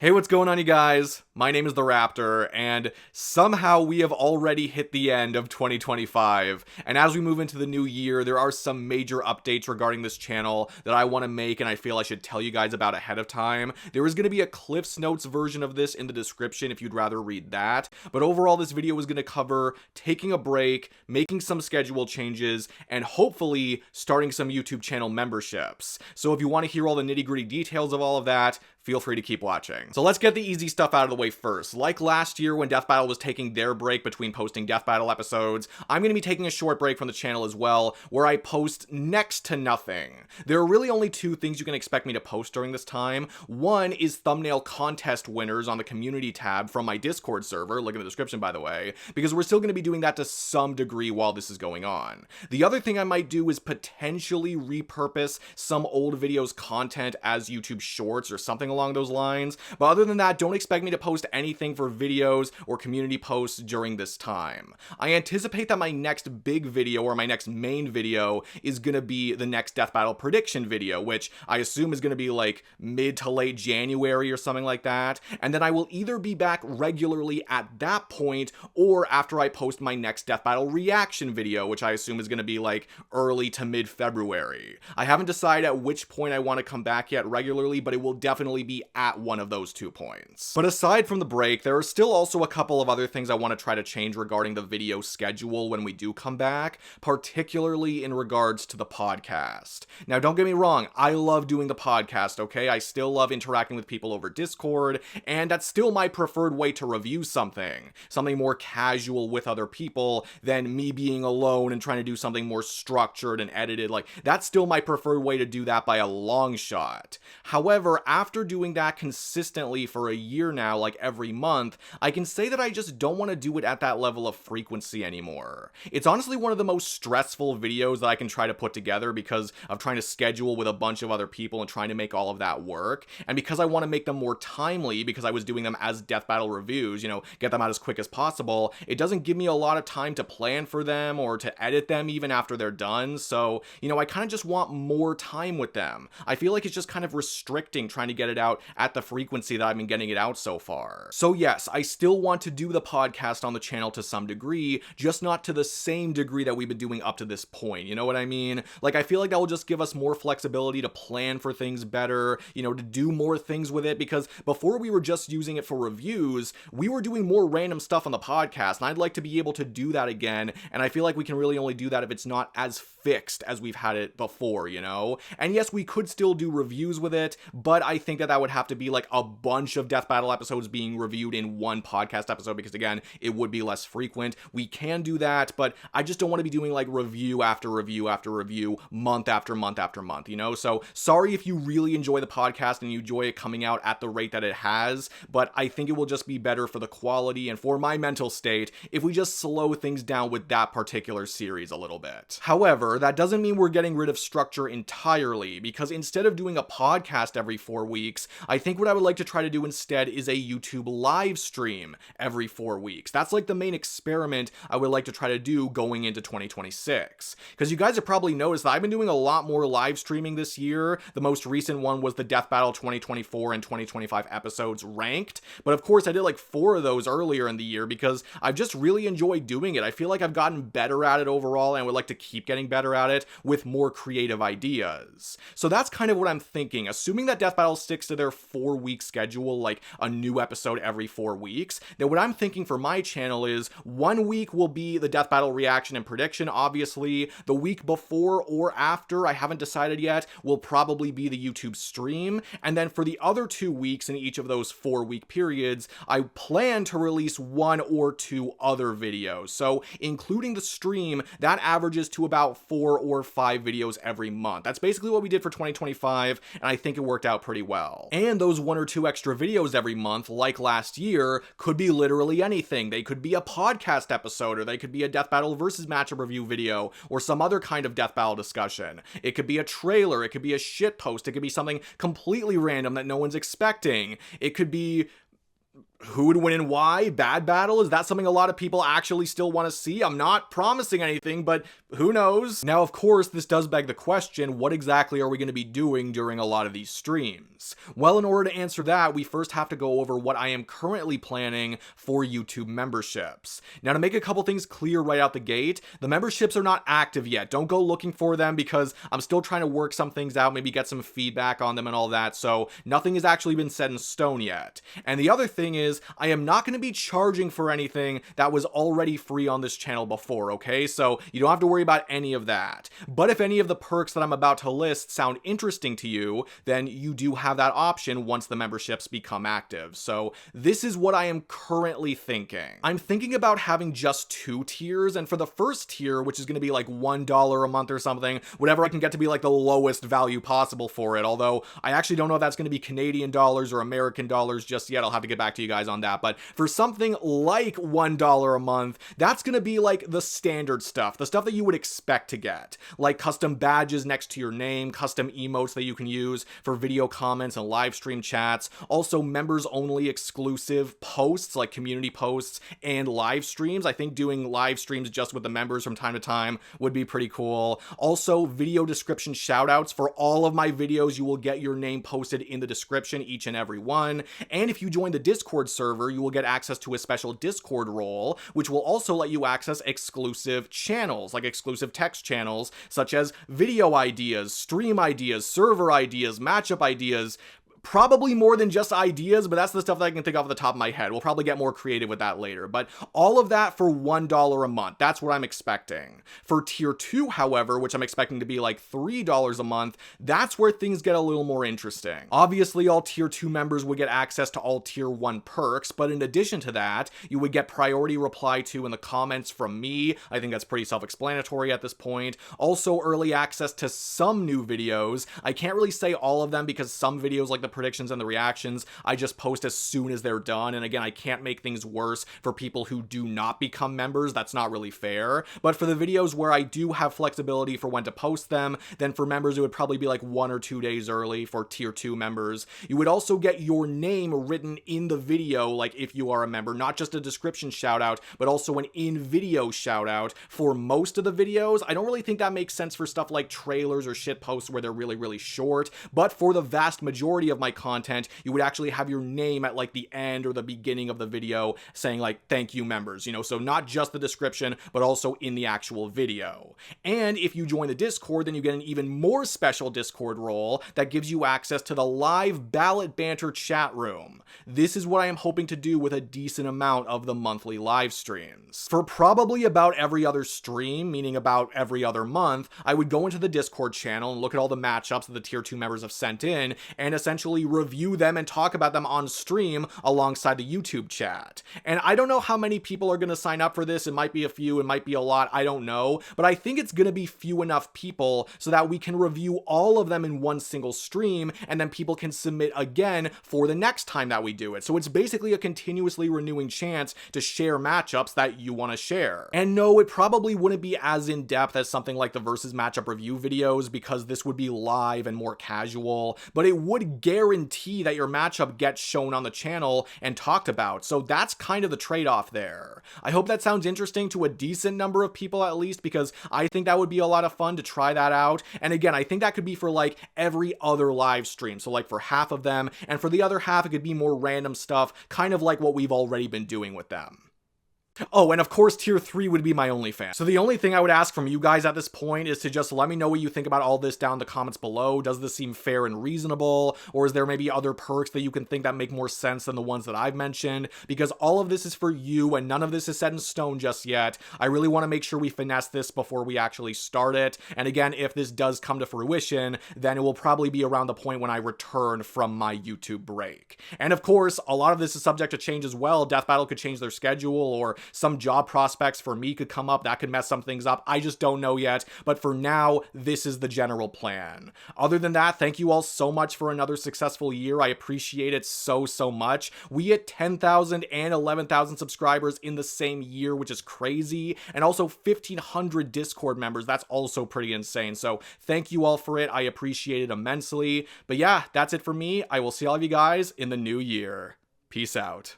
Hey, what's going on, you guys? My name is the Raptor, and somehow we have already hit the end of 2025. And as we move into the new year, there are some major updates regarding this channel that I want to make, and I feel I should tell you guys about ahead of time. There is going to be a Cliff's Notes version of this in the description if you'd rather read that. But overall, this video is going to cover taking a break, making some schedule changes, and hopefully starting some YouTube channel memberships. So if you want to hear all the nitty-gritty details of all of that, feel free to keep watching. So let's get the easy stuff out of the way first. Like last year when Deathbattle was taking their break between posting Deathbattle episodes, I'm going to be taking a short break from the channel as well, where I post next to nothing. There are really only two things you can expect me to post during this time. One is thumbnail contest winners on the community tab from my Discord server, link in the description by the way, because we're still going to be doing that to some degree while this is going on. The other thing I might do is potentially repurpose some old videos content as YouTube shorts or something along those lines, but other than that, don't expect me to post anything for videos or community posts during this time. I anticipate that my next big video or my next main video is gonna be the next Deathbattle prediction video, which I assume is gonna be like mid to late January or something like that, and then I will either be back regularly at that point or after I post my next Deathbattle reaction video, which I assume is gonna be like early to mid February. I haven't decided at which point I want to come back yet regularly, but it will definitely be at one of those 2 points. But aside from the break, there are still also a couple of other things I want to try to change regarding the video schedule when we do come back, particularly in regards to the podcast. Now, don't get me wrong, I love doing the podcast, okay? I still love interacting with people over Discord, and that's still my preferred way to review something more casual with other people than me being alone and trying to do something more structured and edited. Like, that's still my preferred way to do that by a long shot. However, after doing that consistently for a year now, like every month, I can say that I just don't want to do it at that level of frequency anymore. It's honestly one of the most stressful videos that I can try to put together because of trying to schedule with a bunch of other people and trying to make all of that work. And because I want to make them more timely, because I was doing them as Deathbattle reviews, get them out as quick as possible, it doesn't give me a lot of time to plan for them or to edit them even after they're done. So, I kind of just want more time with them. I feel like it's just kind of restricting trying to get it out at the frequency that I've been getting it out so far. So yes, I still want to do the podcast on the channel to some degree, just not to the same degree that we've been doing up to this point. You know what I mean? Like, I feel like that will just give us more flexibility to plan for things better, to do more things with it, because before we were just using it for reviews, we were doing more random stuff on the podcast, and I'd like to be able to do that again, and I feel like we can really only do that if it's not as fixed as we've had it before, And yes, we could still do reviews with it, but I think that would have to be like a bunch of Deathbattle episodes being reviewed in one podcast episode, because again, it would be less frequent. We can do that, but I just don't want to be doing like review after review after review, month after month after month, So sorry if you really enjoy the podcast and you enjoy it coming out at the rate that it has, but I think it will just be better for the quality and for my mental state if we just slow things down with that particular series a little bit. However, that doesn't mean we're getting rid of structure entirely, because instead of doing a podcast every 4 weeks, I think what I would like to try to do instead is a YouTube live stream every 4 weeks. That's like the main experiment I would like to try to do going into 2026. Because you guys have probably noticed that I've been doing a lot more live streaming this year. The most recent one was the Deathbattle 2024 and 2025 episodes ranked. But of course, I did like 4 of those earlier in the year because I've just really enjoyed doing it. I feel like I've gotten better at it overall, and I would like to keep getting better at it with more creative ideas. So that's kind of what I'm thinking. Assuming that Deathbattle sticks to their 4-week schedule, like a new episode every 4 weeks, then what I'm thinking for my channel is 1 week will be the Deathbattle reaction and prediction, obviously. The week before or after, I haven't decided yet, will probably be the YouTube stream. And then for the other 2 weeks in each of those 4-week periods, I plan to release 1 or 2 other videos. So including the stream, that averages to about 4 or 5 videos every month. That's basically what we did for 2025, and I think it worked out pretty well. And those 1 or 2 extra videos every month, like last year, could be literally anything. They could be a podcast episode, or they could be a Deathbattle versus matchup review video, or some other kind of Deathbattle discussion. It could be a trailer, it could be a shit post, it could be something completely random that no one's expecting. It could be Who would win and why? Bad battle? Is that something a lot of people actually still want to see? I'm not promising anything, but who knows? Now, of course, this does beg the question, what exactly are we going to be doing during a lot of these streams? Well, in order to answer that, we first have to go over what I am currently planning for YouTube memberships. Now, to make a couple things clear right out the gate, the memberships are not active yet. Don't go looking for them because I'm still trying to work some things out, maybe get some feedback on them and all that, so nothing has actually been set in stone yet. And the other thing is, I am not going to be charging for anything that was already free on this channel before, okay? So you don't have to worry about any of that. But if any of the perks that I'm about to list sound interesting to you, then you do have that option once the memberships become active. So this is what I am currently thinking. I'm thinking about having just 2 tiers, and for the first tier, which is going to be like $1 a month or something, whatever I can get to be like the lowest value possible for it, although I actually don't know if that's going to be Canadian dollars or American dollars just yet. I'll have to get back to you guys on that, but for something like $1 a month, that's gonna be like the standard stuff, the stuff that you would expect to get, like custom badges next to your name, custom emotes that you can use for video comments and live stream chats, also members only exclusive posts like community posts and live streams. I think doing live streams just with the members from time to time would be pretty cool. Also, video description shoutouts for all of my videos. You will get your name posted in the description, each and every one. And if you join the Discord server, you will get access to a special Discord role, which will also let you access exclusive channels, like exclusive text channels, such as video ideas, stream ideas, server ideas, matchup ideas. Probably more than just ideas, but that's the stuff that I can think of off the top of my head. We'll probably get more creative with that later, but all of that for $1 a month. That's what I'm expecting. For tier 2, however, which I'm expecting to be like $3 a month, that's where things get a little more interesting. Obviously, all tier 2 members would get access to all tier 1 perks, but in addition to that, you would get priority reply to in the comments from me. I think that's pretty self-explanatory at this point. Also, early access to some new videos. I can't really say all of them because some videos, like the predictions and the reactions, I just post as soon as they're done, and again, I can't make things worse for people who do not become members. That's not really fair. But for the videos where I do have flexibility for when to post them, then for members it would probably be like 1 or 2 days early for tier 2 members. You would also get your name written in the video, like if you are a member, not just a description shout out, but also an in-video shout out for most of the videos. I don't really think that makes sense for stuff like trailers or shit posts where they're really short, but for the vast majority of my content, you would actually have your name at like the end or the beginning of the video saying like, thank you members, you know, so not just the description, but also in the actual video. And if you join the Discord, then you get an even more special Discord role that gives you access to the live Ballot Banter chat room. This is what I am hoping to do with a decent amount of the monthly live streams. For probably about every other stream, meaning about every other month, I would go into the Discord channel and look at all the matchups that the tier 2 members have sent in and essentially review them and talk about them on stream alongside the YouTube chat. And I don't know how many people are going to sign up for this. It might be a few, it might be a lot, I don't know, but I think it's going to be few enough people so that we can review all of them in one single stream, and then people can submit again for the next time that we do it. So it's basically a continuously renewing chance to share matchups that you want to share. And no, it probably wouldn't be as in-depth as something like the versus matchup review videos because this would be live and more casual, but it would guarantee that your matchup gets shown on the channel and talked about. So that's kind of the trade-off there. I hope that sounds interesting to a decent number of people at least, because I think that would be a lot of fun to try that out. And again, I think that could be for like every other live stream. So like for half of them, and for the other half, it could be more random stuff, kind of like what we've already been doing with them. Oh, and of course, tier 3 would be my OnlyFans. So the only thing I would ask from you guys at this point is to just let me know what you think about all this down in the comments below. Does this seem fair and reasonable? Or is there maybe other perks that you can think that make more sense than the ones that I've mentioned? Because all of this is for you and none of this is set in stone just yet. I really want to make sure we finesse this before we actually start it. And again, if this does come to fruition, then it will probably be around the point when I return from my YouTube break. And of course, a lot of this is subject to change as well. Deathbattle could change their schedule, or some job prospects for me could come up. That could mess some things up. I just don't know yet. But for now, this is the general plan. Other than that, thank you all so much for another successful year. I appreciate it so much. We hit 10,000 and 11,000 subscribers in the same year, which is crazy. And also 1,500 Discord members. That's also pretty insane. So thank you all for it. I appreciate it immensely. But yeah, that's it for me. I will see all of you guys in the new year. Peace out.